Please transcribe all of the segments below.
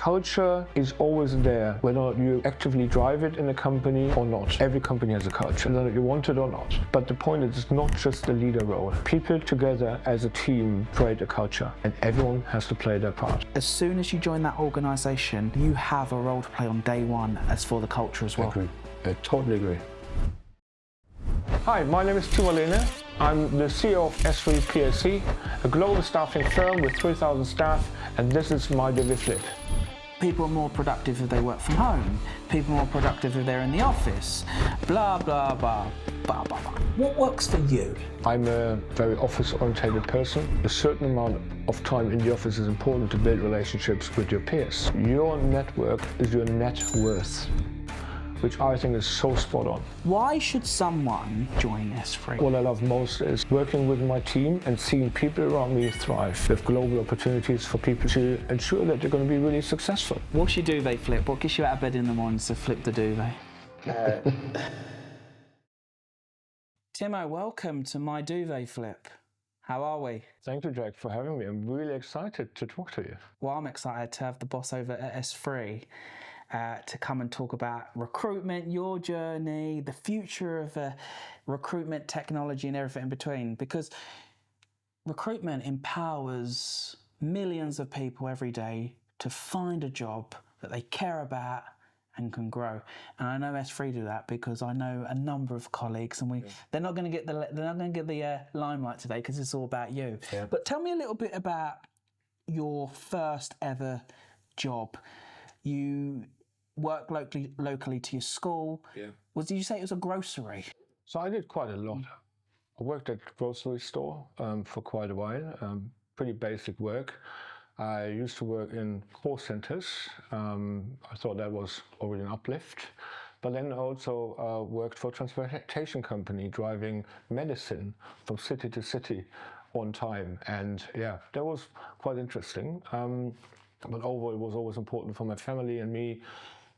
culture is always there, whether you actively drive it in a company or not. Every company has a culture, whether you want it or not. But the point is, it's not just the leader role. People together as a team create a culture, and everyone has to play their part. As soon as you join that organisation, you have a role to play on day one as for the culture as well. I totally agree. Hi, my name is Timo Lehne. I'm the CEO of SThree PLC, a global staffing firm with 3,000 staff, and this is my Duvet flip. People are more productive if they work from home. People are more productive if they're in the office. Blah, blah, blah, blah, blah, blah. What works for you? I'm a very office-oriented person. A certain amount of time in the office is important to build relationships with your peers. Your network is your net worth, which I think is so spot on. Why should someone join SThree? What I love most is working with my team and seeing people around me thrive with global opportunities for people to ensure that they're going to be really successful. What's your duvet flip? What gets you out of bed in the morning to flip the duvet? Timo, welcome to my duvet flip. How are we? Thank you, Jack, for having me. I'm really excited to talk to you. Well, I'm excited to have the boss over at SThree to come and talk about recruitment, your journey, the future of recruitment technology and everything in between, because recruitment empowers millions of people every day to find a job that they care about and can grow. And I know SThree do that because I know a number of colleagues, and they're not going to get the limelight today because it's all about you. Yeah. But tell me a little bit about your first ever job. You work locally to your school. Yeah. Did you say it was a grocery? So I did quite a lot. I worked at a grocery store for quite a while. Pretty basic work. I used to work in call centers. I thought that was already an uplift. But then I also worked for a transportation company, driving medicine from city to city on time. And yeah, that was quite interesting. But overall, it was always important for my family and me,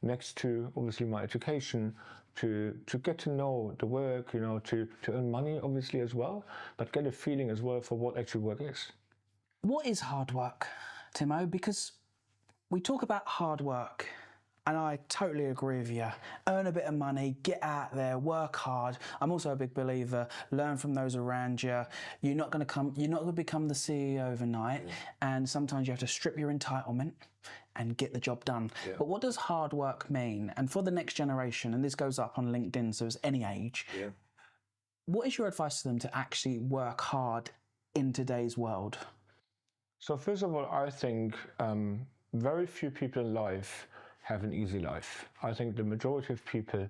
next to obviously my education, to get to know the work, to earn money obviously as well, but get a feeling as well for what actually work is. What is hard work, Timo? Because we talk about hard work, and I totally agree with you. Earn a bit of money, get out there, work hard. I'm also a big believer, learn from those around you. You're not going to become the CEO overnight, and sometimes you have to strip your entitlement and get the job done. Yeah. But what does hard work mean? And for the next generation, and this goes up on LinkedIn, so it's any age, what is your advice to them to actually work hard in today's world? So first of all, I think very few people in life have an easy life. I think the majority of people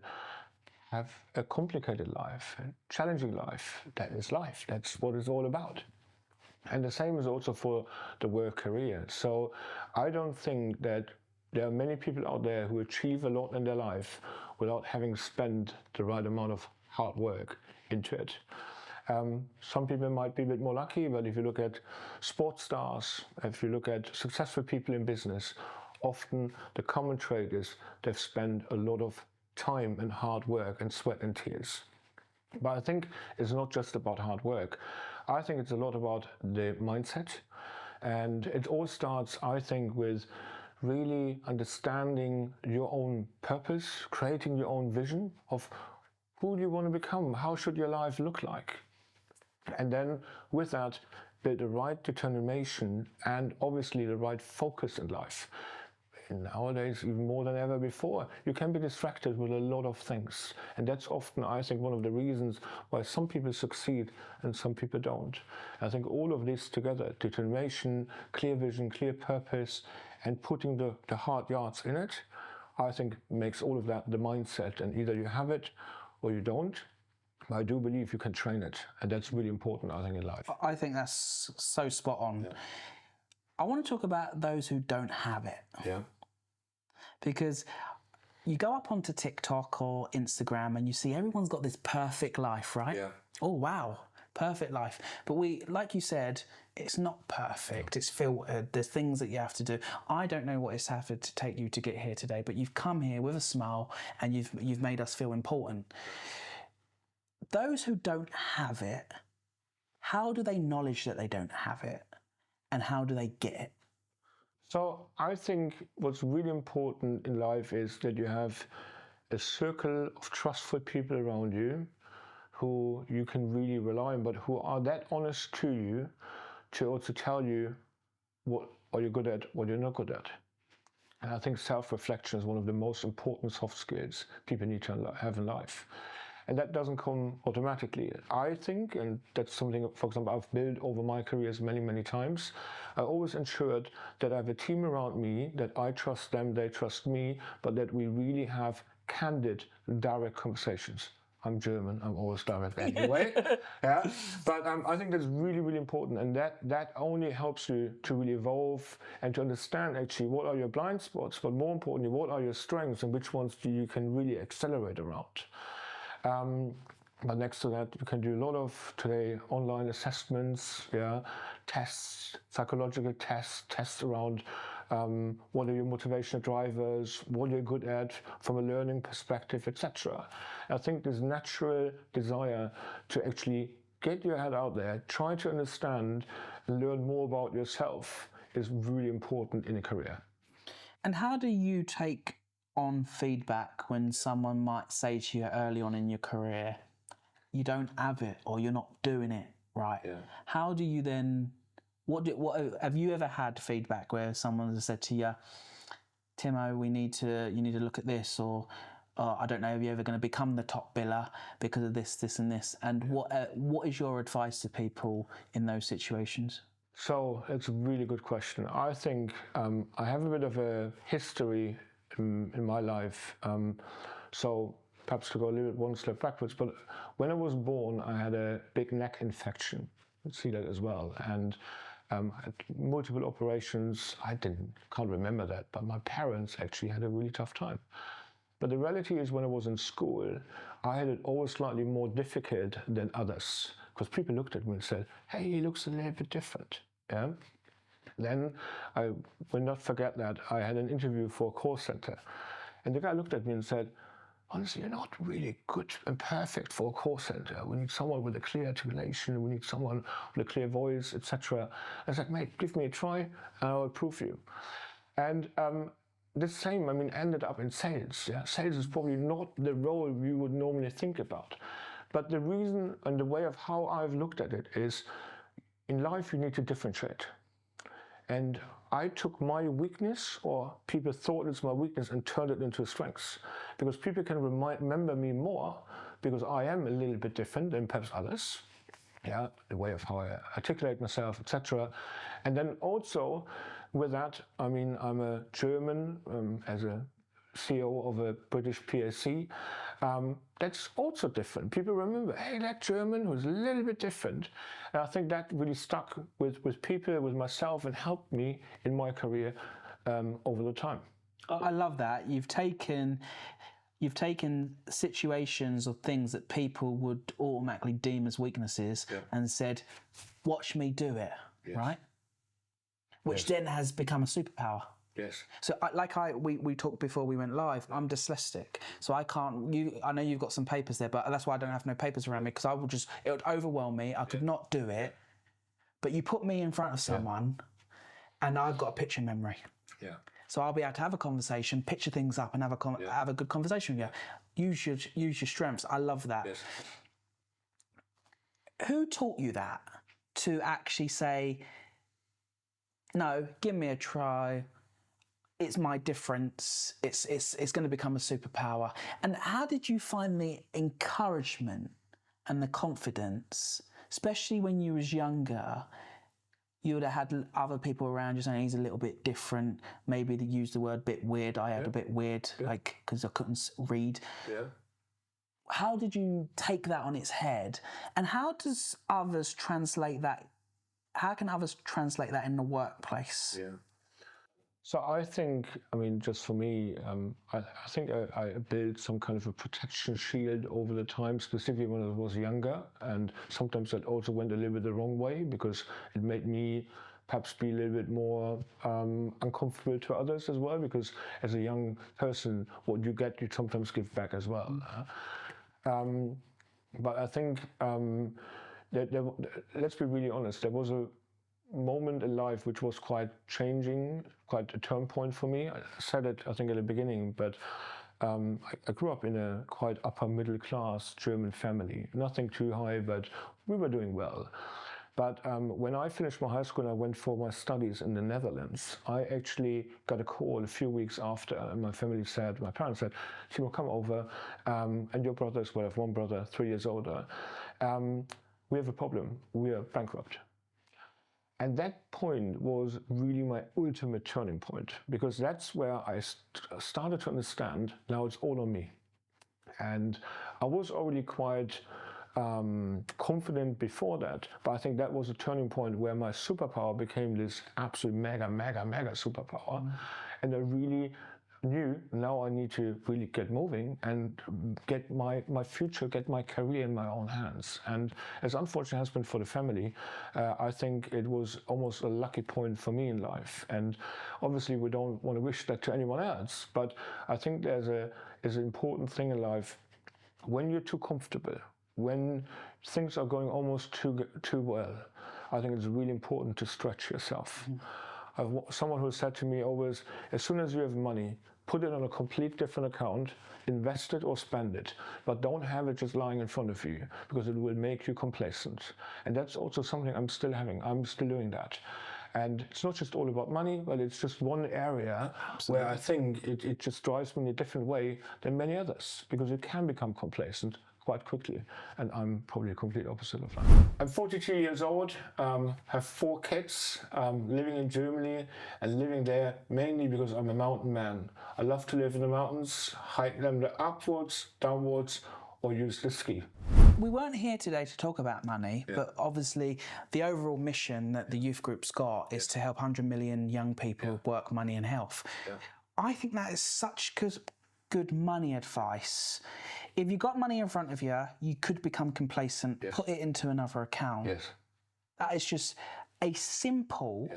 have a complicated life, a challenging life. That is life. That's what it's all about. And the same is also for the work career. So I don't think that there are many people out there who achieve a lot in their life without having spent the right amount of hard work into it. Some people might be a bit more lucky, but if you look at sports stars, if you look at successful people in business, often the common trait is they've spent a lot of time and hard work and sweat and tears. But I think it's not just about hard work. I think it's a lot about the mindset. And it all starts, I think, with really understanding your own purpose, creating your own vision of who do you want to become, how should your life look like? And then with that, build the right determination and obviously the right focus in life. And nowadays, even more than ever before, you can be distracted with a lot of things. And that's often, I think, one of the reasons why some people succeed and some people don't. I think all of this together, determination, clear vision, clear purpose, and putting the hard yards in it, I think makes all of that the mindset. And either you have it or you don't. I do believe you can train it. And that's really important, I think, in life. I think that's so spot on. Yeah. I want to talk about those who don't have it. Yeah. Because you go up onto TikTok or Instagram and you see everyone's got this perfect life, right? Yeah. Oh, wow, perfect life. But like you said, it's not perfect. It's filtered. There's things that you have to do. I don't know what it's had to take you to get here today, but you've come here with a smile and you've made us feel important. Those who don't have it, how do they acknowledge that they don't have it? And how do they get it? So I think what's really important in life is that you have a circle of trustful people around you who you can really rely on, but who are that honest to you to also tell you what are you good at, what you're not good at. And I think self-reflection is one of the most important soft skills people need to have in life. And that doesn't come automatically. I think, and that's something, for example, I've built over my careers many, many times. I always ensured that I have a team around me, that I trust them, they trust me, but that we really have candid, direct conversations. I'm German, I'm always direct anyway. Yeah, but I think that's really, really important, and that only helps you to really evolve and to understand actually what are your blind spots, but more importantly, what are your strengths and which ones you can really accelerate around. But next to that, you can do a lot of today online assessments, yeah, tests, psychological tests around what are your motivational drivers, what you're good at from a learning perspective, etc. I think this natural desire to actually get your head out there, try to understand and learn more about yourself is really important in a career. And how do you take on feedback when someone might say to you early on in your career, you don't have it or you're not doing it right? Yeah. How do you then, what have you ever had feedback where someone has said to you, Timo, you need to look at this, or I don't know, are you ever going to become the top biller because of this, this and this? And what is your advice to people in those situations? So it's a really good question. I think I have a bit of a history in my life. So perhaps to go a little bit one step backwards, but when I was born, I had a big neck infection. You see that as well. And I had multiple operations. Can't remember that, but my parents actually had a really tough time. But the reality is when I was in school, I had it always slightly more difficult than others, because people looked at me and said, hey, he looks a little bit different. Yeah. Then I will not forget that I had an interview for a call center, and the guy looked at me and said, honestly, you're not really good and perfect for a call center. We need someone with a clear articulation, we need someone with a clear voice, etc. I said, mate, give me a try and I'll prove you. And the same, ended up in sales. Yeah? Sales is probably not the role you would normally think about. But the reason and the way of how I've looked at it is, in life you need to differentiate. And I took my weakness, or people thought it's my weakness, and turned it into a strength. Because people can remember me more because I am a little bit different than perhaps others. Yeah, the way of how I articulate myself, etc. And then also with that, I'm a German as a CEO of a British PLC. That's also different. People remember, hey, that German was a little bit different. And I think that really stuck with people, with myself, and helped me in my career over the time. I love that. You've taken situations or things that people would automatically deem as weaknesses, yeah, and said, watch me do it, yes, right? Which, yes, then has become a superpower. Yes. So we talked before we went live, I'm dyslexic, so I can't, I know you've got some papers there, but that's why I don't have no papers around me, because it would overwhelm me, I could, yeah, not do it. But you put me in front of someone, yeah, and I've got a picture memory. Yeah. So I'll be able to have a conversation, picture things up, and have a good conversation with you. Use your strengths. I love that. Yes. Who taught you that, to actually say, no, give me a try, it's my difference, it's going to become a superpower? And how did you find the encouragement and the confidence, especially when you was younger? You would have had other people around you saying he's a little bit different. Maybe they used the word bit weird. I had a bit weird, like, because I couldn't read. Yeah. How did you take that on its head? And how does others translate that? How can others translate that in the workplace? Yeah. So I think, just for me, I think I built some kind of a protection shield over the time, specifically when I was younger. And sometimes that also went a little bit the wrong way, because it made me perhaps be a little bit more uncomfortable to others as well, because as a young person, what you get, you sometimes give back as well. But I think, let's be really honest, there was a moment in life which was quite changing, quite a turn point for me. I said it, I think, at the beginning, but I grew up in a quite upper middle class German family. Nothing too high, but we were doing well. But when I finished my high school and I went for my studies in the Netherlands, I actually got a call a few weeks after, and my parents said, Timo, come over, and your brothers, well, I have one brother, 3 years older. We have a problem, we are bankrupt. And that point was really my ultimate turning point, because that's where I started to understand, now it's all on me. And I was already quite confident before that, but I think that was a turning point where my superpower became this absolute mega superpower. And I really knew now I need to really get moving and get my future, get my career in my own hands. And as unfortunate has been for the family, I think it was almost a lucky point for me in life. And obviously we don't want to wish that to anyone else, but I think there's an important thing in life. When you're too comfortable, when things are going almost too well, I think it's really important to stretch yourself. Someone who said to me always, as soon as you have money, put it on a complete different account, invest it or spend it, but don't have it just lying in front of you, because it will make you complacent. And that's also something I'm still having. I'm still doing that. And it's not just all about money, but it's just one area where I think it just drives me in a different way than many others, because it can become complacent quite quickly, and I'm probably a complete opposite of that. I'm 42 years old, have 4 kids, living in Germany, and living there mainly because I'm a mountain man. I love to live in the mountains, hike them upwards, downwards, or use the ski. We weren't here today to talk about money, but obviously the overall mission that the youth group's got is to help 100 million young people work, money and health. I think that is such good money advice. If you've got money in front of you, you could become complacent, put it into another account. That is just a simple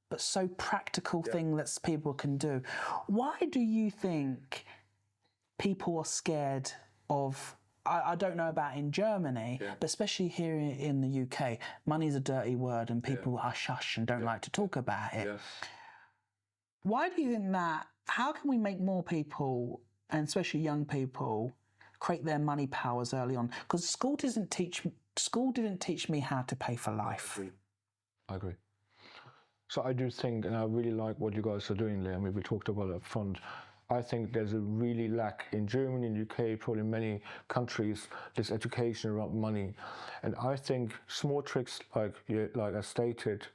but so practical thing that people can do. Why do you think people are scared of, I don't know about in Germany, but especially here in the UK, money is a dirty word and people hush and don't like to talk about it. Why do you think that? How can we make more people, and especially young people, create their money powers early on? Because school didn't teach me how to pay for life. I agree. So I do think, and I really like what you guys are doing there, I mean, we talked about it up front, I think there's a really lack in Germany, in the UK, probably many countries, this education around money. And I think small tricks like I stated,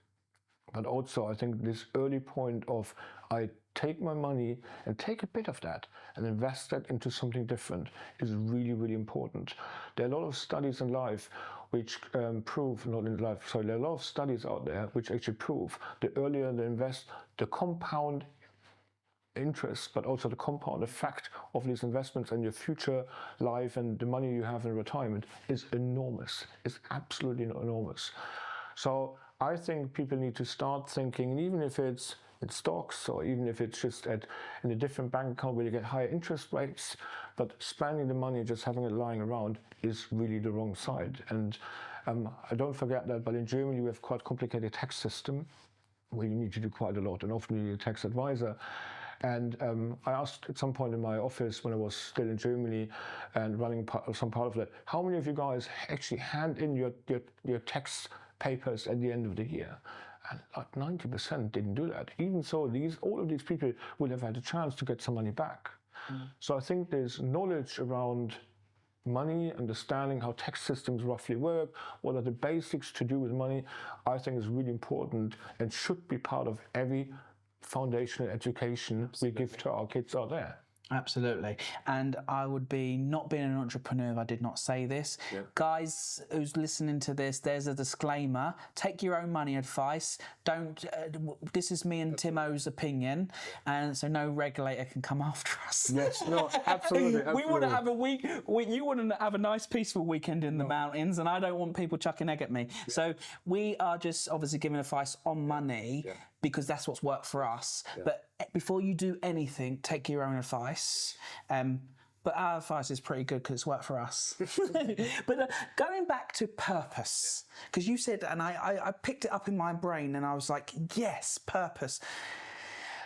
but also I think this early point of I take my money and take a bit of that and invest that into something different is really, really important. There are a lot of studies in life which prove, not in life, sorry, there are a lot of studies out there which actually prove the earlier they invest, the compound interest, but also the compound effect of these investments in your future life and the money you have in retirement is enormous. It's absolutely enormous. So I think people need to start thinking, and even if it's in stocks or even if it's just in a different bank account where you get higher interest rates, but spending the money, just having it lying around is really the wrong side. And I don't forget that, but in Germany we have quite a complicated tax system where you need to do quite a lot, and often you need a tax advisor. And I asked at some point in my office when I was still in Germany and running some part of that, how many of you guys actually hand in your tax papers at the end of the year? And like 90% didn't do that. Even so, all of these people would have had a chance to get some money back. So I think there's knowledge around money, understanding how tax systems roughly work, what are the basics to do with money, I think is really important and should be part of every foundational education we give to our kids out there. Absolutely. And I would be not being an entrepreneur if I did not say this. Guys who's listening to this, there's a disclaimer. Take your own money advice. Don't, this is me and Timo's opinion, and so no regulator can come after us. Yes, no, absolutely. We want to have a week, you want to have a nice peaceful weekend in the mountains, and I don't want people chucking egg at me. So we are just obviously giving advice on money because that's what's worked for us. But before you do anything, take your own advice. But our advice is pretty good because it's worked for us. But going back to purpose, because you said, and I picked it up in my brain and I was like, yes, purpose.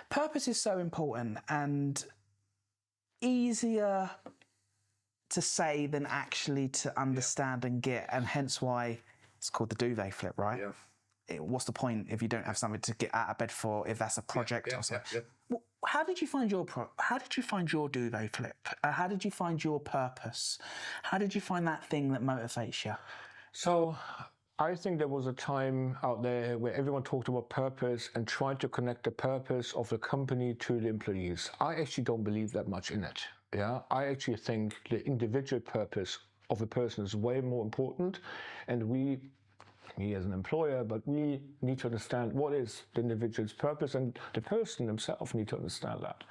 Purpose is so important and easier to say than actually to understand and get, and hence why it's called the duvet flip, right? Yeah. What's the point if you don't have something to get out of bed for, if that's a project or something? Yeah. Well, how did you find your duvet flip? How did you find your purpose? How did you find that thing that motivates you? So I think there was a time out there where everyone talked about purpose and tried to connect the purpose of the company to the employees. I actually don't believe that much in it. Yeah, I actually think the individual purpose of a person is way more important, and me as an employer, but we need to understand what is the individual's purpose, and the person himself need to understand that.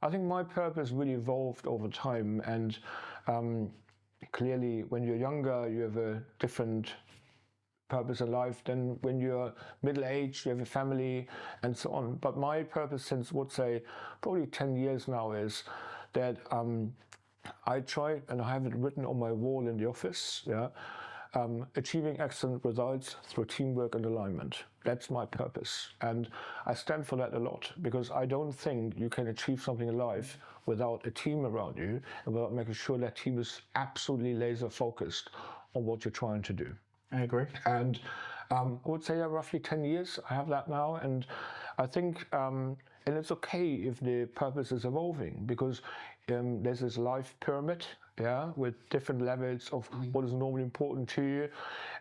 I think my purpose really evolved over time, and clearly when you're younger you have a different purpose in life than when you're middle-aged, you have a family and so on. But my purpose since, would say, probably 10 years now is that I try, and I have it written on my wall in the office, achieving excellent results through teamwork and alignment. That's my purpose. And I stand for that a lot, because I don't think you can achieve something in life without a team around you and without making sure that team is absolutely laser focused on what you're trying to do. I agree. And I would say roughly 10 years I have that now, and I think, and it's okay if the purpose is evolving, because there's this life pyramid, with different levels of what is normally important to you.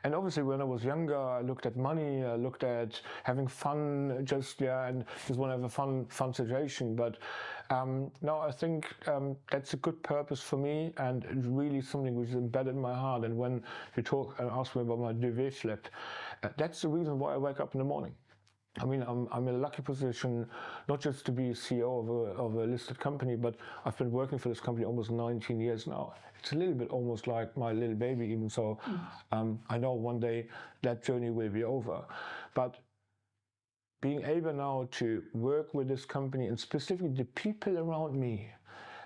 And obviously when I was younger, I looked at money, I looked at having fun, and just want to have a fun situation. But now I think that's a good purpose for me, and it's really something which is embedded in my heart. And when you talk and ask me about my duvet flip, that's the reason why I wake up in the morning. I mean, I'm in a lucky position, not just to be CEO of a listed company, but I've been working for this company almost 19 years now. It's a little bit almost like my little baby even, so I know one day that journey will be over. But being able now to work with this company and specifically the people around me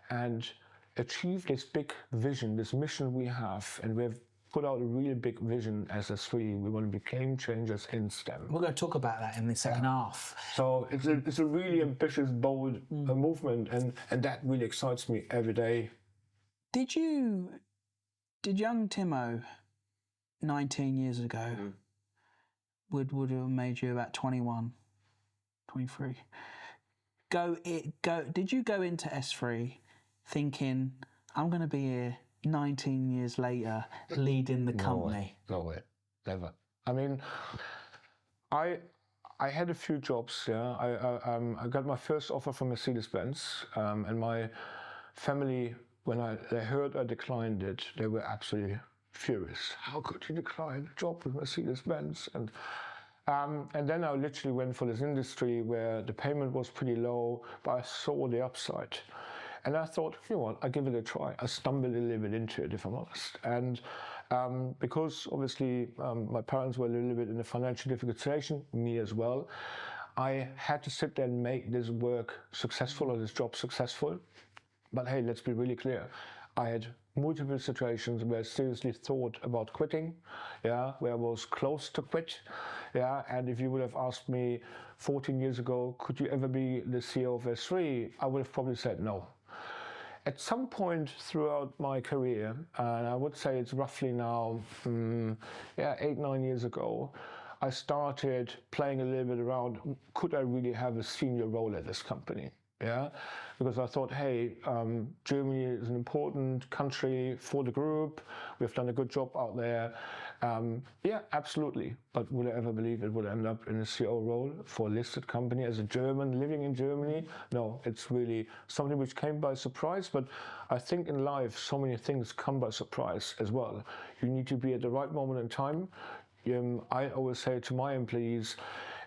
and achieve this big vision, this mission we have, and we've put out a really big vision as SThree. We want to be game changers in STEM. We're going to talk about that in the second half. So it's a really ambitious, bold movement, and that really excites me every day. Did young Timo 19 years ago would have made you about 21, 23, did you go into SThree thinking, I'm going to be here 19 years later leading the company? No way, never. I mean, I had a few jobs. I got my first offer from Mercedes-Benz, and my family, when they heard I declined it, they were absolutely furious. How could you decline a job with Mercedes-Benz? And then I literally went for this industry where the payment was pretty low, but I saw the upside. And I thought, you know what, I'll give it a try. I stumbled a little bit into it, if I'm honest. And because obviously my parents were a little bit in a financially difficult situation, me as well, I had to sit there and make this work successful, or this job successful. But hey, let's be really clear. I had multiple situations where I seriously thought about quitting, where I was close to quit. And if you would have asked me 14 years ago, could you ever be the CEO of SThree? I would have probably said no. At some point throughout my career, and I would say it's roughly now 8-9 years ago, I started playing a little bit around, could I really have a senior role at this company? Because I thought, hey, Germany is an important country for the group. We've done a good job out there. Absolutely. But would I ever believe it would end up in a CEO role for a listed company as a German living in Germany? No, it's really something which came by surprise. But I think in life, so many things come by surprise as well. You need to be at the right moment in time. I always say to my employees,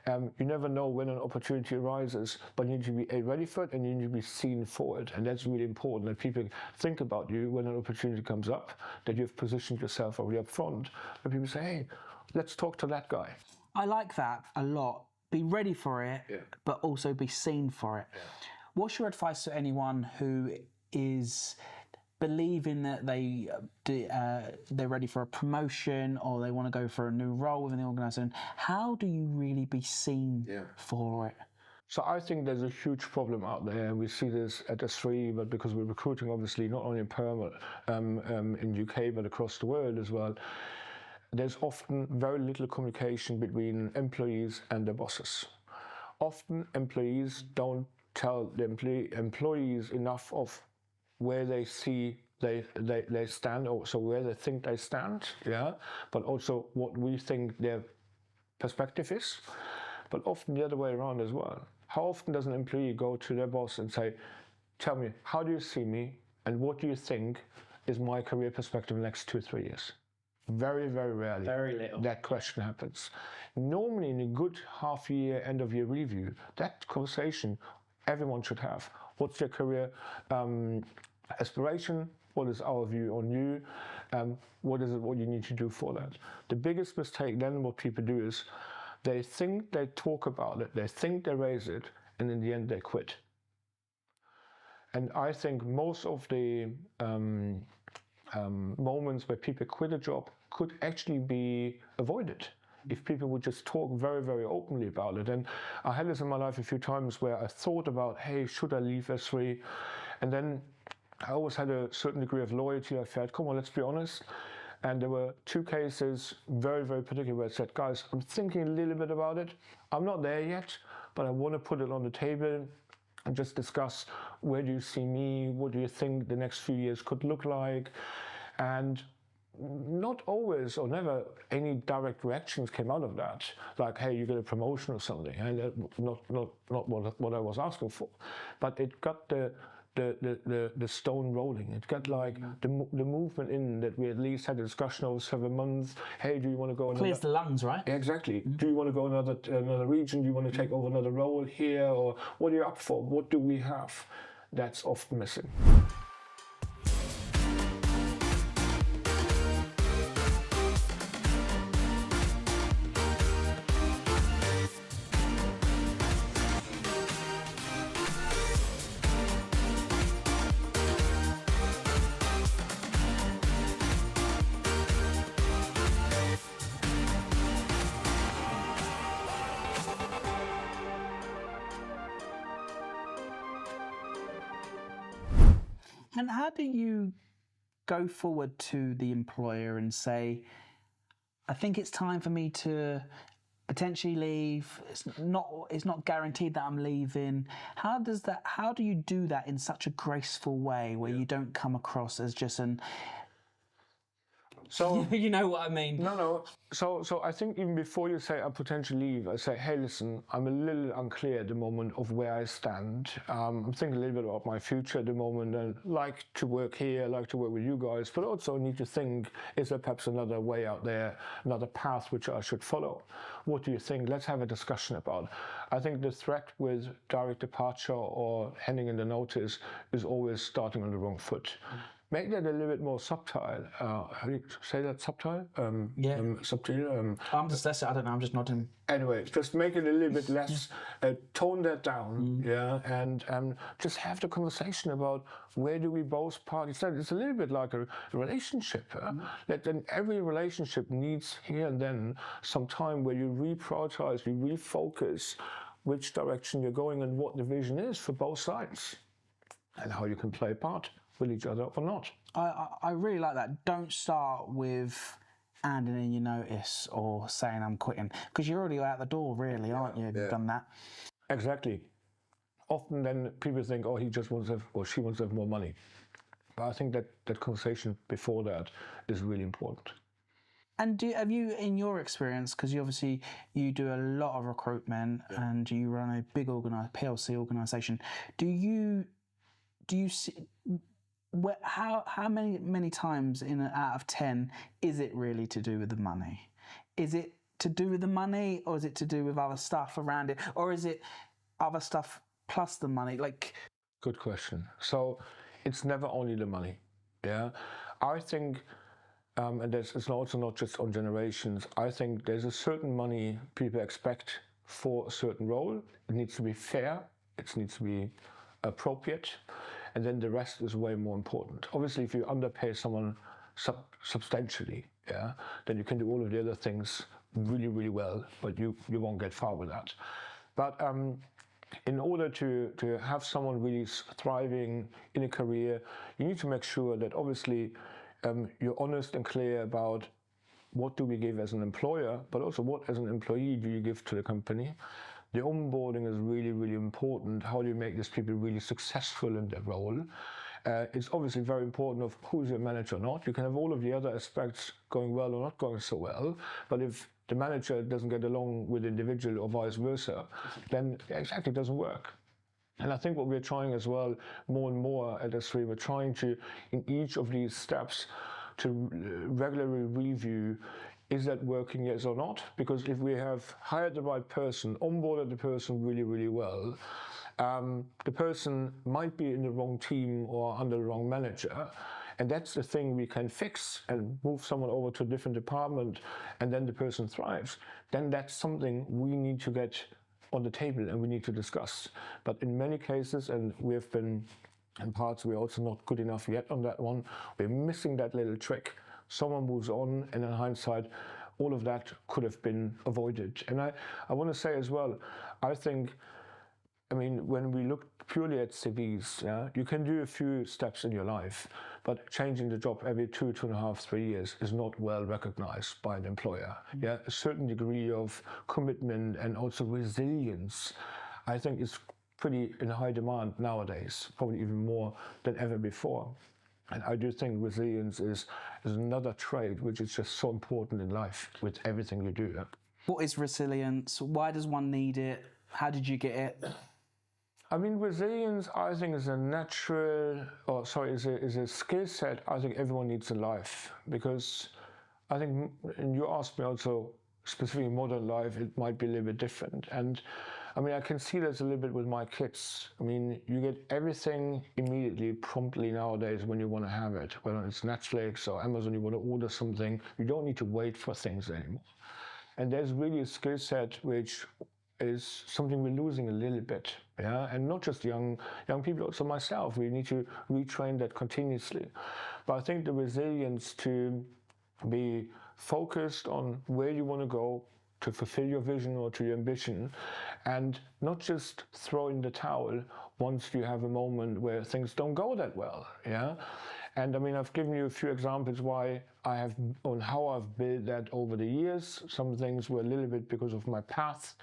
you never know when an opportunity arises, but you need to be ready for it, and you need to be seen for it. And that's really important, that people think about you when an opportunity comes up, that you've positioned yourself already up front. And people say, hey, let's talk to that guy. I like that a lot. Be ready for it, but also be seen for it. What's your advice to anyone who is believing that they're ready for a promotion or they want to go for a new role within the organisation. How do you really be seen for it? So I think there's a huge problem out there, and we see this at SThree, but because we're recruiting obviously not only in Perm in UK but across the world as well. There's often very little communication between employees and their bosses. Often employees don't tell the employees enough of where they see they stand, or so where they think they stand, but also what we think their perspective is, but often the other way around as well. How often does an employee go to their boss and say, tell me, how do you see me and what do you think is my career perspective in the next 2-3 years? Very, very rarely. Very little. That question happens. Normally in a good half-year, end-of-year review, that conversation everyone should have. What's your career aspiration? What is our view on you? What you need to do for that? The biggest mistake then what people do is they think they talk about it, they think they raise it, and in the end they quit. And I think most of the moments where people quit a job could actually be avoided if people would just talk very, very openly about it. And I had this in my life a few times where I thought about, hey, should I leave SThree? And then I always had a certain degree of loyalty. I felt, come on, let's be honest. And there were 2 cases, very, very particular, where I said, guys, I'm thinking a little bit about it. I'm not there yet, but I want to put it on the table and just discuss, where do you see me? What do you think the next few years could look like? And not always or never any direct reactions came out of that, like, hey, you get a promotion or something, and not what I was asking for. But it got the stone rolling. It got like the movement in that we at least had a discussion over several months. Hey, do you want to go? Clears the lungs, right? Exactly. Do you want to go another region? Do you want to take over another role here, or what are you up for? What do we have? That's often missing. And how do you go forward to the employer and say, I think it's time for me to potentially leave. It's not guaranteed that I'm leaving. How do you do that in such a graceful way where you don't come across as just so you know what I mean? No. So I think even before you say I potentially leave, I say, hey, listen, I'm a little unclear at the moment of where I stand. I'm thinking a little bit about my future at the moment, and like to work here, like to work with you guys, but also need to think, is there perhaps another way out there, another path which I should follow? What do you think? Let's have a discussion about it. I think the threat with direct departure or handing in the notice is always starting on the wrong foot. Make that a little bit more subtle. How do you say that? Subtle? Subtle. I'm dyslexic. I don't know. I'm just nodding. Anyway, just make it a little bit less. Tone that down, and just have the conversation about where do we both parties. It's a little bit like a relationship. That then every relationship needs here and then some time where you reprioritize, you refocus which direction you're going and what the vision is for both sides, and how you can play a part with each other or not. I really like that. Don't start with handing in your notice or saying I'm quitting, because you're already out the door, really, aren't you? You've done that. Exactly. Often then people think, oh, he just wants to have, or she wants to have more money. But I think that conversation before that is really important. And have you, in your experience, because you do a lot of recruitment and you run a big PLC organisation, do you see, how many times out of 10 is it really to do with the money? Is it to do with the money, or is it to do with other stuff around it, or is it other stuff plus the money? Good question. So it's never only the money. I think, and it's also not just on generations. I think there's a certain money people expect for a certain role. It needs to be fair. It needs to be appropriate. and then the rest is way more important. Obviously, if you underpay someone substantially, then you can do all of the other things really, really well, but you won't get far with that. But in order to have someone really thriving in a career, you need to make sure that obviously you're honest and clear about what do we give as an employer, but also what as an employee do you give to the company. The onboarding is really, really important. How do you make these people really successful in their role? It's obviously very important of who's your manager or not. You can have all of the other aspects going well or not going so well, but if the manager doesn't get along with the individual or vice versa, then exactly it doesn't work. And I think what we're trying as well, more and more at SThree, we're trying to, in each of these steps, to regularly review, is that working, yes or not? Because if we have hired the right person, onboarded the person really, really well, the person might be in the wrong team or under the wrong manager, and that's the thing we can fix and move someone over to a different department, and then the person thrives. Then that's something we need to get on the table and we need to discuss. But in many cases, and we have been in parts we're also not good enough yet on that one, we're missing that little trick. Someone moves on, and in hindsight, all of that could have been avoided. And I want to say as well, I mean, when we look purely at CVs, you can do a few steps in your life, but changing the job every 2.5, 3 years is not well recognized by an employer. A certain degree of commitment and also resilience, I think, is pretty in high demand nowadays, probably even more than ever before. And I do think resilience is another trait which is just so important in life with everything you do. What is resilience? Why does one need it? How did you get it? I mean, resilience, I think, is is a skill set I think everyone needs in life. Because I think, and you asked me also, specifically modern life, it might be a little bit different. And I mean, I can see this a little bit with my kids. I mean, you get everything immediately, promptly nowadays when you want to have it. Whether it's Netflix or Amazon, you want to order something, you don't need to wait for things anymore. And there's really a skill set which is something we're losing a little bit, and not just young people, also myself. We need to retrain that continuously. But I think the resilience to be focused on where you want to go, to fulfill your vision or to your ambition, and not just throw in the towel once you have a moment where things don't go that well. And I mean, I've given you a few examples on how I've built that over the years. Some things were a little bit because of my path,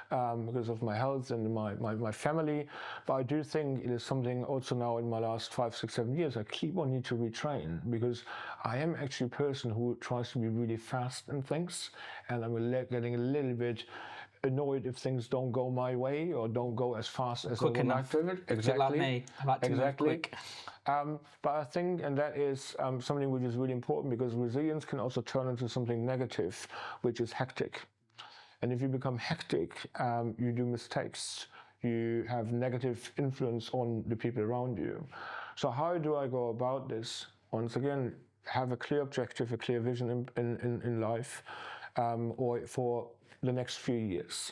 because of my health and my family. But I do think it is something also now in my last 5, 6, 7 years, I keep on need to retrain, because I am actually a person who tries to be really fast in things, and I'm getting a little bit annoyed if things don't go my way or don't go as fast as I would like to. Exactly. Like me. I like to move quick. But I think, and that is something which is really important, because resilience can also turn into something negative, which is hectic. And if you become hectic, you do mistakes. You have negative influence on the people around you. So how do I go about this? Once again, have a clear objective, a clear vision in life, or for the next few years.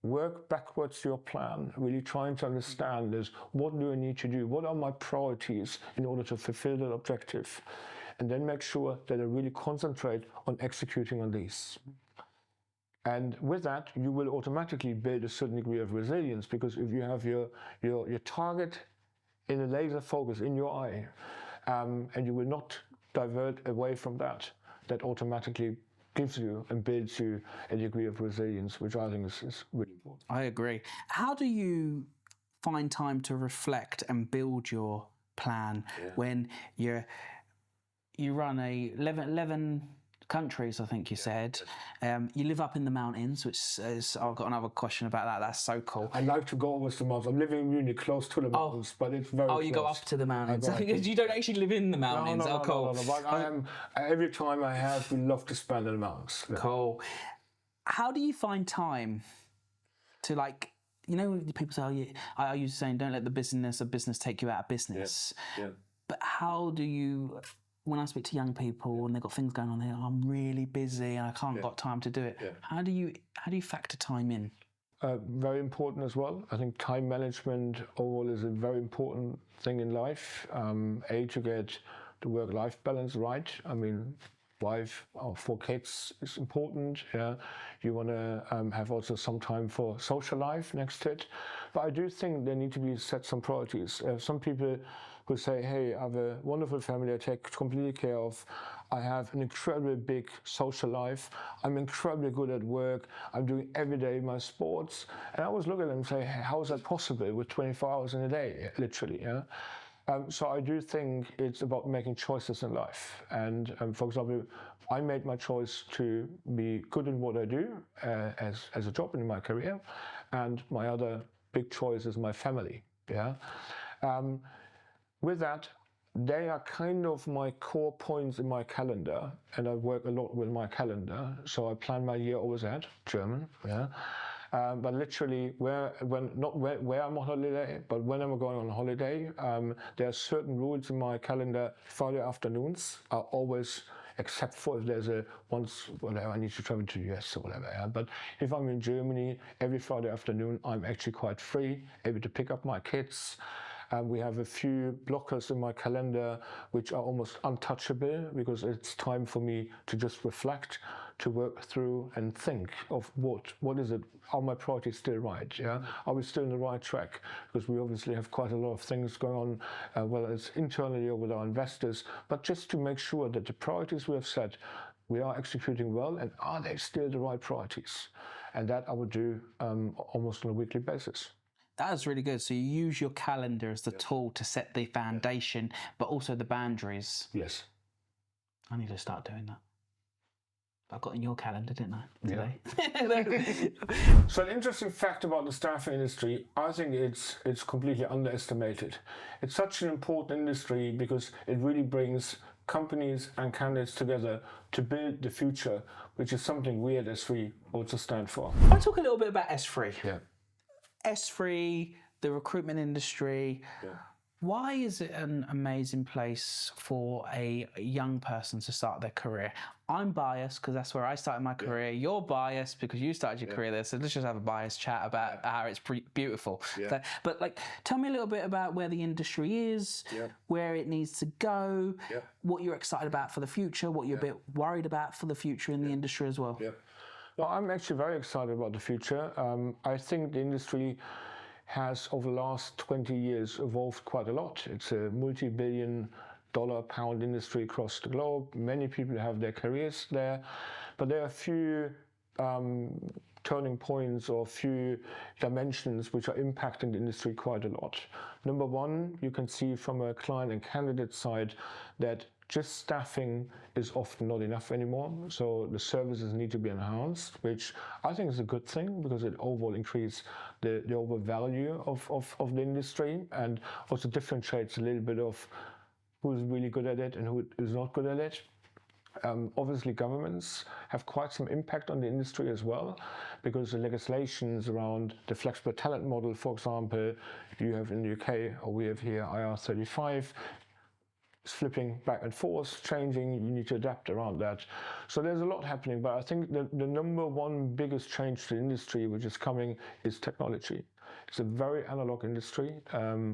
Work backwards your plan, really trying to understand is, what do I need to do? What are my priorities in order to fulfill that objective? And then make sure that I really concentrate on executing on these. And with that, you will automatically build a certain degree of resilience, because if you have your target in a laser focus in your eye, and you will not divert away from that, that automatically gives you and builds you a degree of resilience, which I think is really important. I agree. How do you find time to reflect and build your plan when you run 11 countries, I think you said. You live up in the mountains, which is, I've got another question about that. That's so cool. I like to go over to the mountains. I'm living in Munich, close to the mountains, but it's very close. You go up to the mountains. You don't actually live in the mountains. No, cool. No. But every time I have, we love to spend in the mountains. Cool. How do you find time to, like, people say, I used to saying, don't let the business of business take you out of business. Yeah. But how do you, when I speak to young people and they've got things going on there, I'm really busy and I can't got time to do it. Yeah. How do you factor time in? very important as well. I think time management overall is a very important thing in life. To get the work-life balance right. I mean, wife or 4 kids is important. Yeah, you want to have also some time for social life next to it. But I do think there need to be set some priorities. Some people who say, "Hey, I have a wonderful family I take completely care of. I have an incredibly big social life. I'm incredibly good at work. I'm doing every day my sports." And I always look at them and say, hey, "How is that possible with 24 hours in a day, literally?" Yeah. So I do think it's about making choices in life. And for example, I made my choice to be good in what I do as a job in my career, and my other big choice is my family. Yeah. With that, they are kind of my core points in my calendar, and I work a lot with my calendar. So I plan my year always at German. Yeah. But literally, where I'm on holiday, but when I'm going on holiday, there are certain rules in my calendar. Friday afternoons are always, except for if there's whatever I need to travel to the US or whatever. Yeah? But if I'm in Germany, every Friday afternoon, I'm actually quite free, able to pick up my kids. We have a few blockers in my calendar which are almost untouchable, because it's time for me to just reflect, to work through and think of what is it, are my priorities still right? Yeah, are we still on the right track? Because we obviously have quite a lot of things going on, whether it's internally or with our investors, but just to make sure that the priorities we have set, we are executing well, and are they still the right priorities? And that I would do almost on a weekly basis. That is really good. So you use your calendar as the tool to set the foundation, but also the boundaries. Yes. I need to start doing that. I got in your calendar, didn't I, today? Yeah. So an interesting fact about the staffing industry, I think it's completely underestimated. It's such an important industry because it really brings companies and candidates together to build the future, which is something we at SThree also stand for. I want to talk a little bit about SThree. Yeah. SThree, the recruitment industry. Yeah. Why is it an amazing place for a young person to start their career? I'm biased because that's where I started my career. You're biased because you started your career there. So let's just have a biased chat about how it's beautiful. Yeah. But tell me a little bit about where the industry is, where it needs to go, what you're excited about for the future, what you're a bit worried about for the future in the industry as well. Yeah. Well, I'm actually very excited about the future. I think the industry has, over the last 20 years, evolved quite a lot. It's a multi-billion dollar pound industry across the globe. Many people have their careers there, but there are a few turning points or a few dimensions which are impacting the industry quite a lot. Number one, you can see from a client and candidate side that just staffing is often not enough anymore. So the services need to be enhanced, which I think is a good thing because it overall increases the overall value of the industry, and also differentiates a little bit of who's really good at it and who is not good at it. Obviously, governments have quite some impact on the industry as well, because the legislations around the flexible talent model, for example, you have in the UK, or we have here IR35, it's flipping back and forth, changing, you need to adapt around that. So there's a lot happening, but I think the number one biggest change to the industry which is coming is technology. It's a very analog industry. I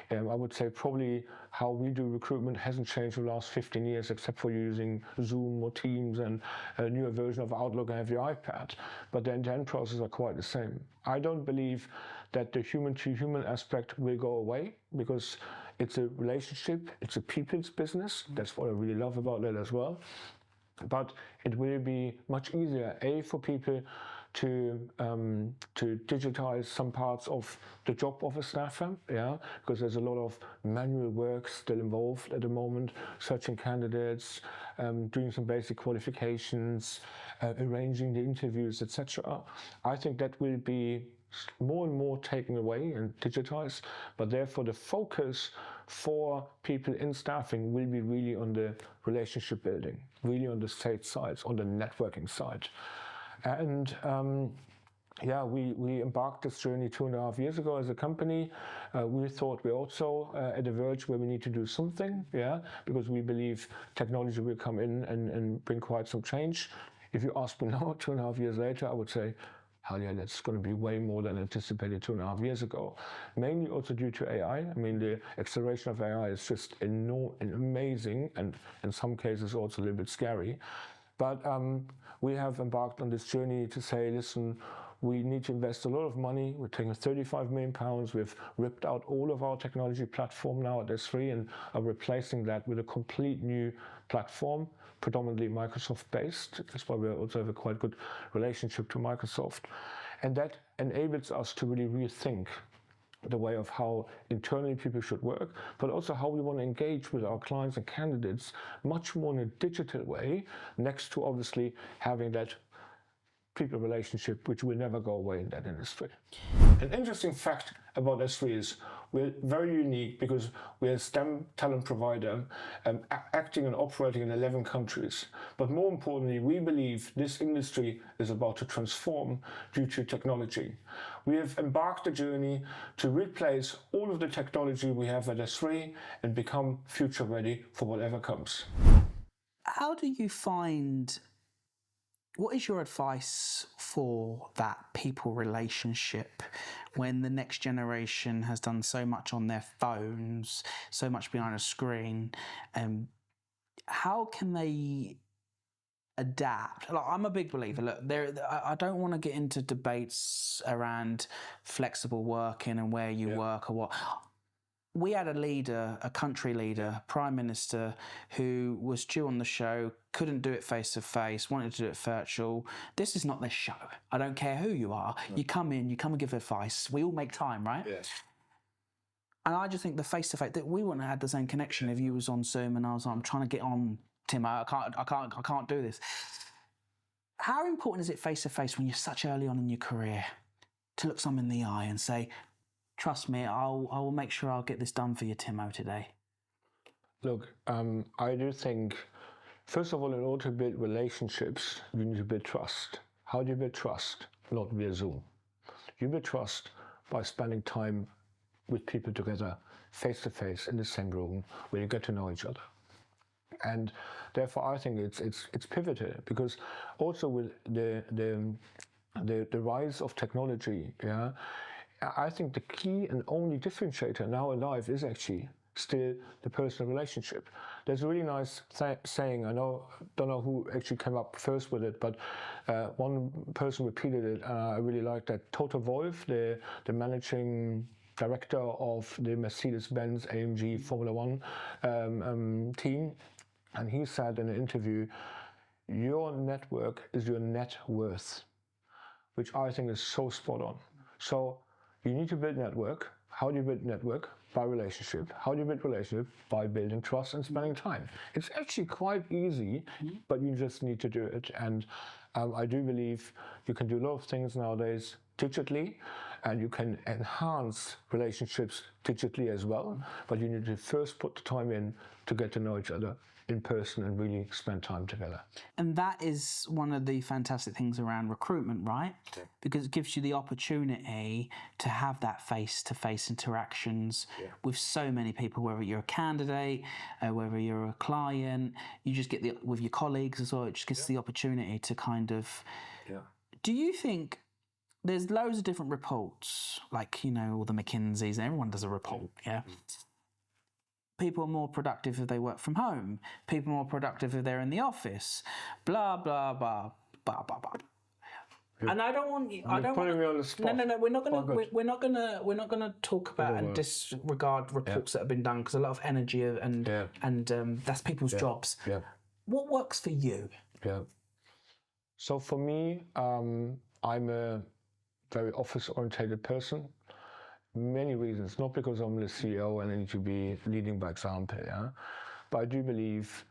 would say probably how we do recruitment hasn't changed in the last 15 years, except for using Zoom or Teams and a newer version of Outlook and have your iPad. But the end-to-end processes are quite the same. I don't believe that the human-to-human aspect will go away, because it's a relationship, it's a people's business. That's what I really love about it as well. But it will be much easier, for people to digitize some parts of the job of a staffer, because there's a lot of manual work still involved at the moment, searching candidates, doing some basic qualifications, arranging the interviews, etc. I think that will be more and more taken away and digitized, but therefore the focus for people in staffing will be really on the relationship building, really on the sales side, on the networking side. And we embarked this journey 2.5 years ago as a company. We thought we're also at a verge where we need to do something, because we believe technology will come in and bring quite some change. If you ask me now, 2.5 years later, I would say, hell yeah, that's going to be way more than anticipated 2.5 years ago. Mainly also due to AI. I mean, the acceleration of AI is just enormous and amazing, and in some cases also a little bit scary. But we have embarked on this journey to say, listen, we need to invest a lot of money. We're taking £35 million. We've ripped out all of our technology platform now at SThree and are replacing that with a complete new platform, predominantly Microsoft-based. That's why we also have a quite good relationship to Microsoft. And that enables us to really rethink the way of how internally people should work, but also how we want to engage with our clients and candidates much more in a digital way, next to obviously having that people relationship, which will never go away in that industry. An interesting fact about SThree is we're very unique because we're a STEM talent provider acting and operating in 11 countries. But more importantly, we believe this industry is about to transform due to technology. We have embarked a journey to replace all of the technology we have at SThree and become future ready for whatever comes. How do you find, what is your advice for that people relationship when the next generation has done so much on their phones, so much behind a screen? How can they adapt? Like, I'm a big believer. Look, I don't want to get into debates around flexible working and where you work or what. We had a leader, a country leader, prime minister, who was due on the show, couldn't do it face to face, wanted to do it virtual. This is not their show. I don't care who you are. No. You come and give advice. We all make time, right? Yes. And I just think the face to face, that we wouldn't have had the same connection if you was on Zoom and I was like, I'm trying to get on, Timo. I can't do this. How important is it face to face when you're such early on in your career to look someone in the eye and say, trust me, I will make sure I'll get this done for you, Timo, today? Look, I do think, first of all, in order to build relationships, you need to build trust. How do you build trust? Not via Zoom. You build trust by spending time with people together, face to face, in the same room, where you get to know each other. And therefore, I think it's pivotal, because also with the rise of technology, I think the key and only differentiator now alive is actually still the personal relationship. There's a really nice saying, don't know who actually came up first with it, but one person repeated it, and I really like that. Toto Wolff, the managing director of the Mercedes-Benz AMG Formula One team, and he said in an interview, your network is your net worth, which I think is so spot on. So you need to build network. How do you build network? By relationship. How do you build relationship? By building trust and spending time. It's actually quite easy, but you just need to do it. And I do believe you can do a lot of things nowadays digitally, and you can enhance relationships digitally as well. But you need to first put the time in to get to know each other in person and really spend time together. And that is one of the fantastic things around recruitment, right? Yeah. Because it gives you the opportunity to have that face-to-face interactions with so many people, whether you're a candidate, whether you're a client, you just get with your colleagues as well. It just gives the opportunity to kind of... Do you think there's loads of different reports, like, all the McKinseys, everyone does a report, People are more productive if they work from home. People are more productive if they're in the office. Blah, blah, blah, blah, blah, blah. And I don't want you. I don't want. Me on the spot. No. We're not gonna talk about and disregard reports that have been done, because a lot of energy and that's people's jobs. Yeah. What works for you? Yeah. So for me, I'm a very office-oriented person. Many reasons, not because I'm the CEO and I need to be leading by example, but I do believe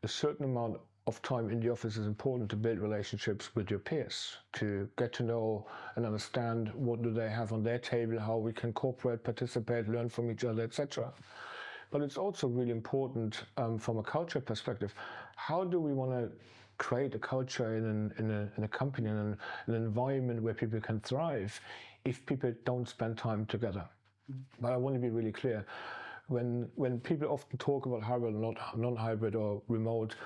a certain amount of time in the office is important to build relationships with your peers, to get to know and understand what do they have on their table, how we can cooperate, participate, learn from each other, etc. But it's also really important from a culture perspective. How do we want to create a culture in a company, in an environment where people can thrive, if people don't spend time together? But I want to be really clear. When people often talk about hybrid or non-hybrid or remote,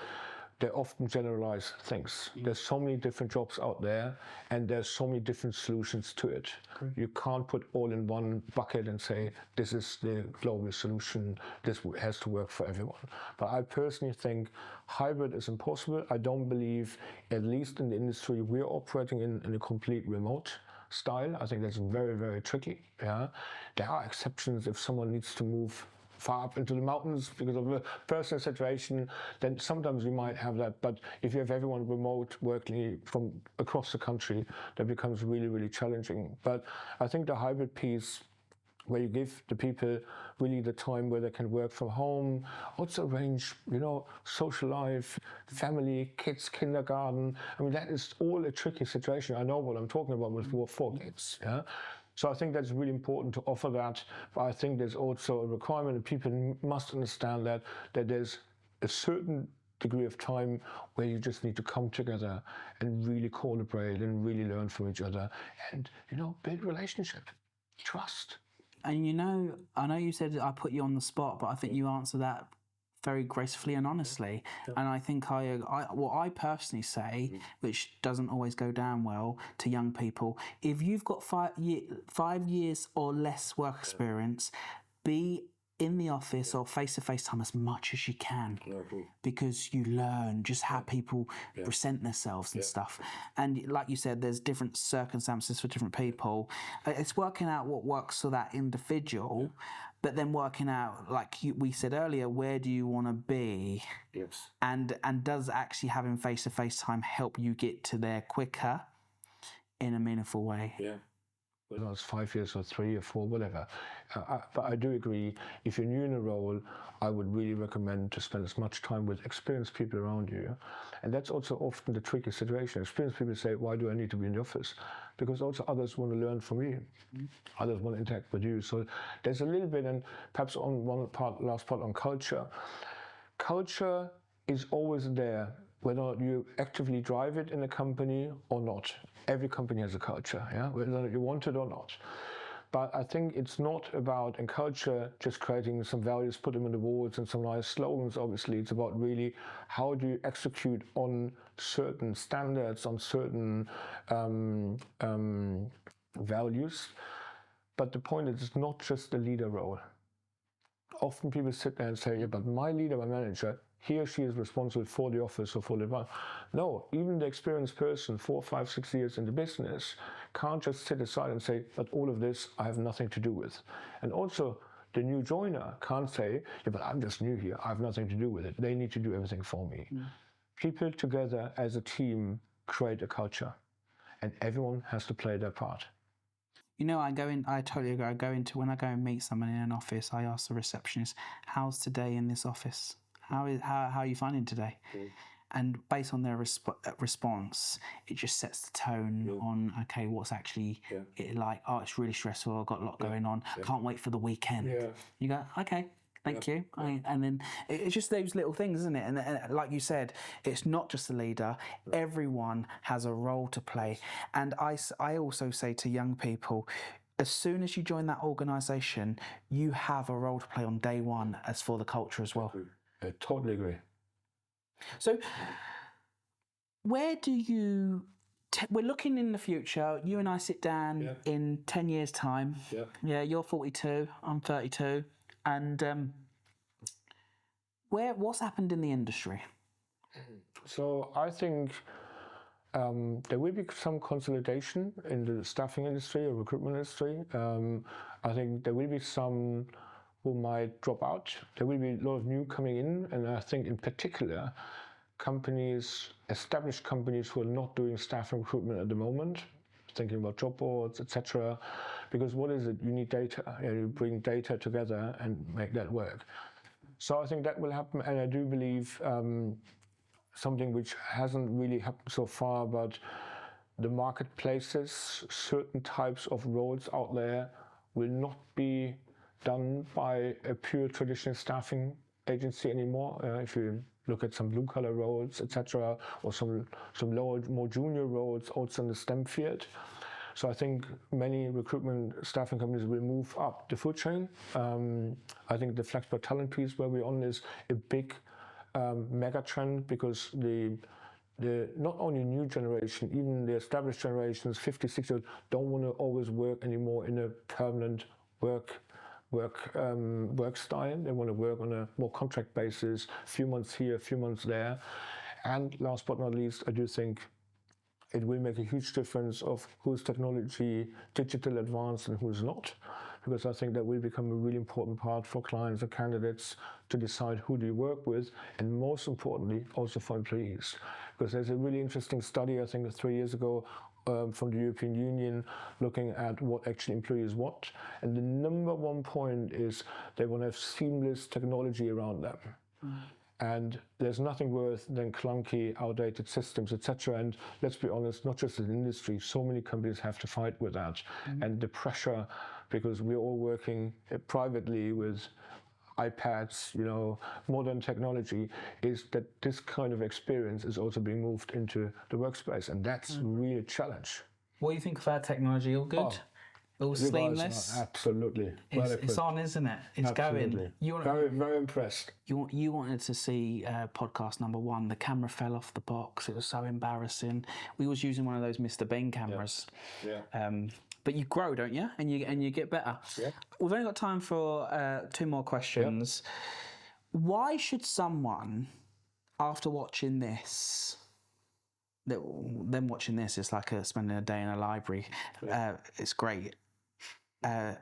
they often generalize things. There's so many different jobs out there, and there's so many different solutions to it. You can't put all in one bucket and say, this is the global solution, this has to work for everyone. But I personally think hybrid is impossible. I don't believe, at least in the industry we're operating in a complete remote style. I think that's very, very tricky. Yeah, there are exceptions if someone needs to move far up into the mountains because of a personal situation, then sometimes we might have that. But if you have everyone remote working from across the country, that becomes really, really challenging. But I think the hybrid piece, where you give the people really the time where they can work from home, also arrange, social life, family, kids, kindergarten. I mean, that is all a tricky situation. I know what I'm talking about with four kids. Yeah. So I think that's really important to offer that. But I think there's also a requirement, and people must understand that there's a certain degree of time where you just need to come together and really collaborate and really learn from each other and, build relationship, trust. And I know you said I put you on the spot, but I think you answer that very gracefully and honestly. And I think what I personally say, which doesn't always go down well to young people, if you've got 5 years or less work experience, be in the office or face-to-face time as much as you can, because you learn just how people present themselves and stuff. And like you said, there's different circumstances for different people. It's working out what works for that individual, but then working out, like we said earlier, where do you want to be? Yes. And does actually having face-to-face time help you get to there quicker in a meaningful way? Yeah. Whether it's 5 years or 3 or 4, whatever. But I do agree, if you're new in a role, I would really recommend to spend as much time with experienced people around you. And that's also often the tricky situation. Experienced people say, why do I need to be in the office? Because also others want to learn from you. Others want to interact with you. So there's a little bit, and perhaps on last part on culture. Culture is always there, whether you actively drive it in a company or not. Every company has a culture, whether you want it or not. But I think it's not about, in culture, just creating some values, put them in the walls and some nice slogans. Obviously, it's about really how do you execute on certain standards, on certain values. But the point is, it's not just the leader role. Often people sit there and say, but my leader, my manager, he or she is responsible for the office or for the environment. No, even the experienced person, 4, 5, 6 years in the business, can't just sit aside and say, but all of this I have nothing to do with. And also, the new joiner can't say, but I'm just new here, I have nothing to do with it. They need to do everything for me. People together as a team create a culture, and everyone has to play their part. I totally agree. When I go and meet someone in an office, I ask the receptionist, how's today in this office? How are you finding today? And based on their response, it just sets the tone on, okay, what's actually it like? Oh, it's really stressful. I've got a lot going on. Can't wait for the weekend. You go, okay, thank you. And then it's just those little things, isn't it? And like you said, it's not just the leader. Everyone has a role to play. And I also say to young people, as soon as you join that organisation, you have a role to play on day one as for the culture as well. I totally agree. So, where do you... we're looking in the future. You and I sit down in 10 years' time. Yeah, you're 42, I'm 32. And what's happened in the industry? So I think there will be some consolidation in the staffing industry or recruitment industry. I think there will be some who might drop out. There will be a lot of new coming in, and I think in particular companies, established companies who are not doing staffing recruitment at the moment, thinking about job boards, etc. Because what is it? You need data. You bring data together and make that work. So I think that will happen, and I do believe something which hasn't really happened so far, but the marketplaces, certain types of roles out there will not be done by a pure traditional staffing agency anymore. If you look at some blue-collar roles, etc., or some lower, more junior roles also in the STEM field. So I think many recruitment staffing companies will move up the food chain. I think the flexible talent piece where we're on is a big mega trend, because the not only new generation, even the established generations, 50, 60, don't want to always work anymore in a permanent work style. They want to work on a more contract basis, a few months here, a few months there. And last but not least, I do think it will make a huge difference of who's technology, digital advanced and who's not. Because I think that will become a really important part for clients and candidates to decide who do you work with, and most importantly, also for employees. Because there's a really interesting study, I think 3 years ago, from the European Union, looking at what actually employees want. And the number one point is they want to have seamless technology around them. And there's nothing worse than clunky, outdated systems, etc. And let's be honest, not just in the industry, so many companies have to fight with that. And the pressure, because we're all working privately with iPads, modern technology, is that this kind of experience is also being moved into the workspace. And that's really a challenge. What do you think of our technology? All good? All seamless? Absolutely. It's on, isn't it? It's absolutely. Going. Very, very impressed. You wanted to see podcast number 1. The camera fell off the box. It was so embarrassing. We was using one of those Mr. Bean cameras. Yeah. But you grow, don't you? And you get better. Yeah. We've only got time for 2 more questions. Yeah. Why should someone, after watching this, them watching this, it's like spending a day in a library. It's great. Why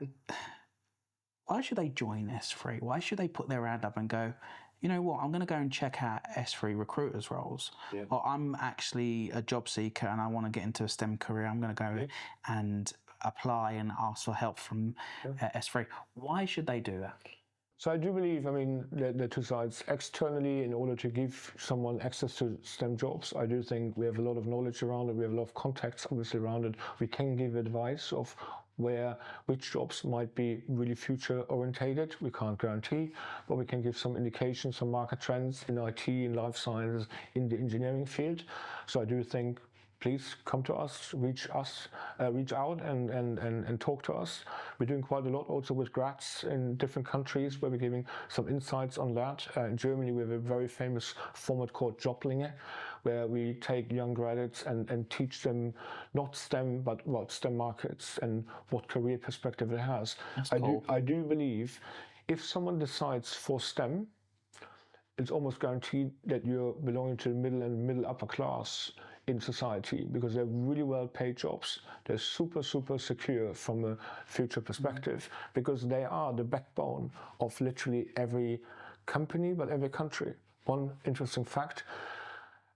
should they join SThree? Why should they put their hand up and go, you know what, I'm going to go and check out SThree recruiters' roles. Yeah. Or I'm actually a job seeker and I want to get into a STEM career. I'm going to go and apply and ask for help from SThree. Why should they do that? So I do believe, there are 2 sides. Externally, in order to give someone access to STEM jobs, I do think we have a lot of knowledge around it. We have a lot of contacts, obviously, around it. We can give advice of which jobs might be really future orientated. We can't guarantee, but we can give some indications, some market trends in IT, in life sciences, in the engineering field. So I do think, please come to us, reach out and talk to us. We're doing quite a lot also with grads in different countries where we're giving some insights on that. In Germany, we have a very famous format called Joblinge, where we take young graduates and teach them not STEM, but what STEM markets and what career perspective it has. That's cool. I do believe if someone decides for STEM, it's almost guaranteed that you're belonging to the middle upper class in society, because they're really well paid jobs. They're super, super secure from a future perspective, because they are the backbone of literally every company, but every country. One interesting fact,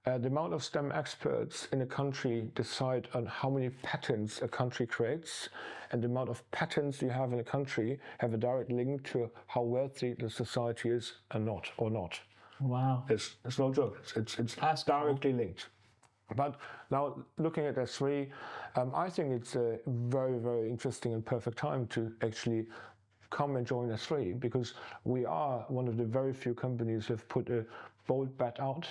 the amount of STEM experts in a country decide on how many patents a country creates, and the amount of patents you have in a country have a direct link to how wealthy the society is or not. Wow. It's no joke. It's directly linked. But now, looking at SThree, I think it's a very, very interesting and perfect time to actually come and join SThree, because we are one of the very few companies who have put a bold bet out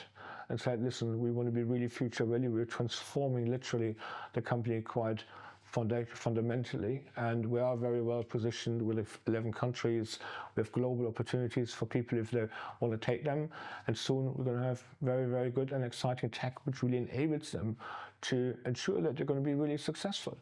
and said, listen, we want to be really future ready. We're transforming literally the company quite fundamentally, and we are very well positioned with 11 countries. We have global opportunities for people if they want to take them, and soon we're going to have very, very good and exciting tech which really enables them to ensure that they're going to be really successful.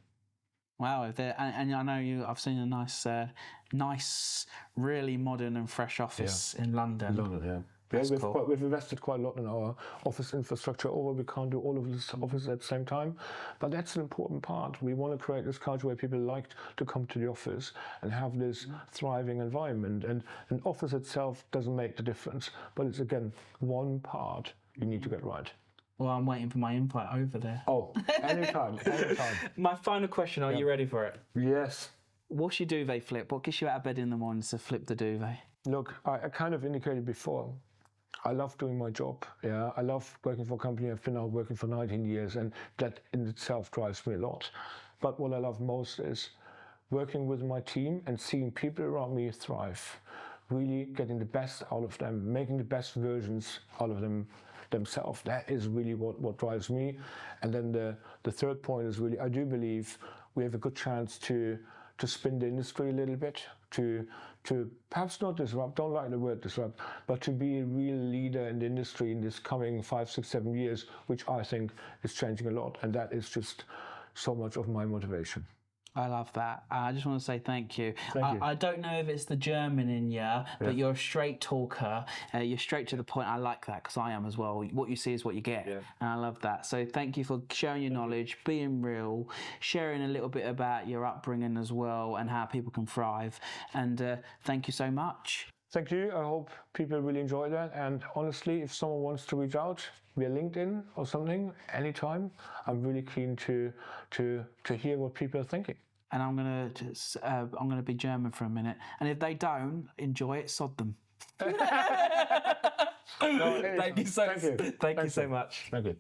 Wow, and I know I've seen a nice, really modern and fresh office in London. Yeah. Cool. We've invested quite a lot in our office infrastructure, although we can't do all of this office at the same time. But that's an important part. We want to create this culture where people like to come to the office and have this thriving environment. And an office itself doesn't make the difference, but it's, again, one part you need to get right. Well, I'm waiting for my invite over there. Oh, anytime. My final question, are you ready for it? Yes. What's your duvet flip? What gets you out of bed in the morning to flip the duvet? Look, I kind of indicated before, I love doing my job. Yeah, I love working for a company. I've been now working for 19 years, and that in itself drives me a lot. But what I love most is working with my team and seeing people around me thrive, really getting the best out of them, making the best versions out of themselves. That is really what drives me. And then the third point is really, I do believe we have a good chance to spin the industry a little bit, to perhaps not disrupt, don't like the word disrupt, but to be a real leader in the industry in this coming 5, 6, 7 years, which I think is changing a lot. And that is just so much of my motivation. I love that. I just want to say thank you. Thank you. I don't know if it's the German in you, but you're a straight talker. You're straight to the point. I like that because I am as well. What you see is what you get. Yeah. And I love that. So thank you for sharing your knowledge, being real, sharing a little bit about your upbringing as well and how people can thrive. And thank you so much. Thank you. I hope people really enjoy that. And honestly, if someone wants to reach out via LinkedIn or something, anytime, I'm really keen to hear what people are thinking. And I'm gonna be German for a minute. And if they don't enjoy it, sod them. No, Thank you so much. Thank you.